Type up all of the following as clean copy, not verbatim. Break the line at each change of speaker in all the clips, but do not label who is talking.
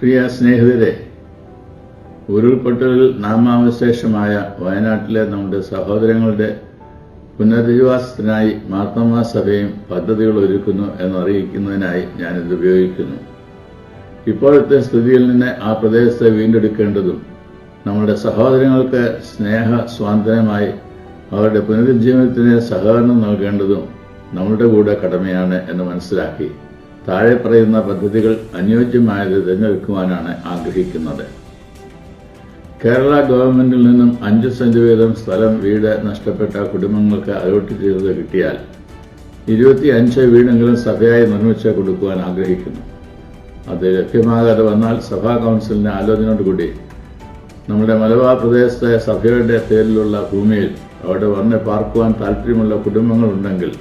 പ്രിയ സ്നേഹിതരെ, ഉരുൾപൊട്ടലിൽ നാമാവശേഷമായ വയനാട്ടിലെ നമ്മുടെ സഹോദരങ്ങളുടെ പുനരധിവാസത്തിനായി മാർത്തോമാ സഭയും പദ്ധതികൾ ഒരുക്കുന്നു എന്നറിയിക്കുന്നതിനായി ഞാനിത് ഉപയോഗിക്കുന്നു. ഇപ്പോഴത്തെ സ്ഥിതിയിൽ നിന്ന് ആ പ്രദേശത്തെ വീണ്ടെടുക്കേണ്ടതും നമ്മുടെ സഹോദരങ്ങൾക്ക് സ്വാതന്ത്ര്യമായി അവരുടെ പുനരുജ്ജീവനത്തിന് സഹകരണം നൽകേണ്ടതും നമ്മളുടെ കൂടെ കടമയാണ് എന്ന് മനസ്സിലാക്കി താഴെ പറയുന്ന പദ്ധതികൾ അനുയോജ്യമായത് തിരഞ്ഞെടുക്കുവാനാണ് ആഗ്രഹിക്കുന്നത്. കേരള ഗവൺമെന്റിൽ നിന്നും 5 സെന്റ് വീതം സ്ഥലം വീട് നഷ്ടപ്പെട്ട കുടുംബങ്ങൾക്ക് അലോട്ട് ചെയ്തത് കിട്ടിയാൽ 25 വീടെങ്കിലും സഭയായി നിർമ്മിച്ച് കൊടുക്കുവാൻ ആഗ്രഹിക്കുന്നു. അത് ലഭ്യമാകാതെ വന്നാൽ സഭാ കൗൺസിലിന്റെ ആലോചനയോടുകൂടി നമ്മുടെ മലബാർ പ്രദേശത്തെ സഭയുടെ പേരിലുള്ള ഭൂമിയിൽ അവിടെ വന്ന് പാർക്കുവാൻ താല്പര്യമുള്ള കുടുംബങ്ങളുണ്ടെങ്കിൽ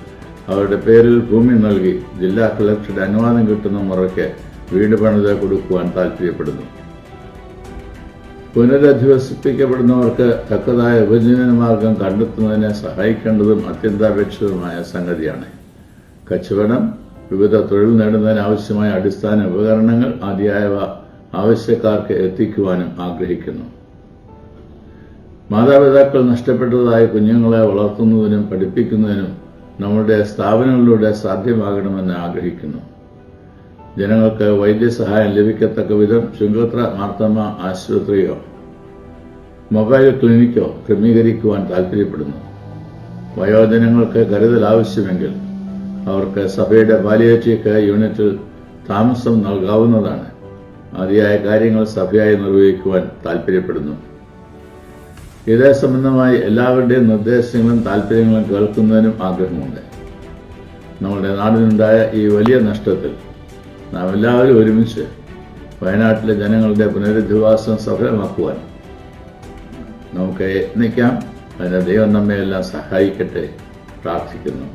അവരുടെ പേരിൽ ഭൂമി നൽകി ജില്ലാ കളക്ടറുടെ അനുവാദം കിട്ടുന്ന മുറയ്ക്ക് വീട് പണിത് കൊടുക്കുവാൻ താല്പര്യപ്പെടുന്നു. പുനരധിവസിപ്പിക്കപ്പെടുന്നവർക്ക് തക്കതായ ഉപജീവന മാർഗം കണ്ടെത്തുന്നതിനെ സഹായിക്കേണ്ടതും അത്യന്താപേക്ഷിതമായ സംഗതിയാണ്. കച്ചവടം, വിവിധ തൊഴിൽ നേടുന്നതിന് ആവശ്യമായ അടിസ്ഥാന ഉപകരണങ്ങൾ ആദിയായവ ആവശ്യക്കാർക്ക് എത്തിക്കുവാനും ആഗ്രഹിക്കുന്നു. മാതാപിതാക്കൾ നഷ്ടപ്പെട്ടതായ കുഞ്ഞുങ്ങളെ വളർത്തുന്നതിനും പഠിപ്പിക്കുന്നതിനും നമ്മുടെ സ്ഥാപനങ്ങളിലൂടെ സാധ്യമാകണമെന്ന് ആഗ്രഹിക്കുന്നു. ജനങ്ങൾക്ക് വൈദ്യസഹായം ലഭിക്കത്തക്ക വിധം ചുങ്കത്ര മാർത്തോമാ ആശുപത്രിയോ മൊബൈൽ ക്ലിനിക്കോ ക്രമീകരിക്കുവാൻ താൽപ്പര്യപ്പെടുന്നു. വയോജനങ്ങൾക്ക് കരുതൽ ആവശ്യമെങ്കിൽ അവർക്ക് സഭയുടെ പാലിയേറ്റീവ് കെയർ യൂണിറ്റിൽ താമസം നൽകാവുന്നതാണ്. ആദിയായ കാര്യങ്ങൾ സഭയായി നിർവഹിക്കുവാൻ താൽപ്പര്യപ്പെടുന്നു. ഇതേ സംബന്ധമായി എല്ലാവരുടെയും നിർദ്ദേശങ്ങളും താല്പര്യങ്ങളും കേൾക്കുന്നതിനും ആഗ്രഹമുണ്ട്. നമ്മുടെ നാടിനുണ്ടായ ഈ വലിയ നഷ്ടത്തിൽ നാം എല്ലാവരും ഒരുമിച്ച് വയനാട്ടിലെ ജനങ്ങളുടെ പുനരധിവാസം സഫലമാക്കുവാൻ നമുക്ക് യത്നിക്കാം. അതിന് ദൈവം നമ്മെ എല്ലാം സഹായിക്കട്ടെ. പ്രാർത്ഥിക്കുന്നു.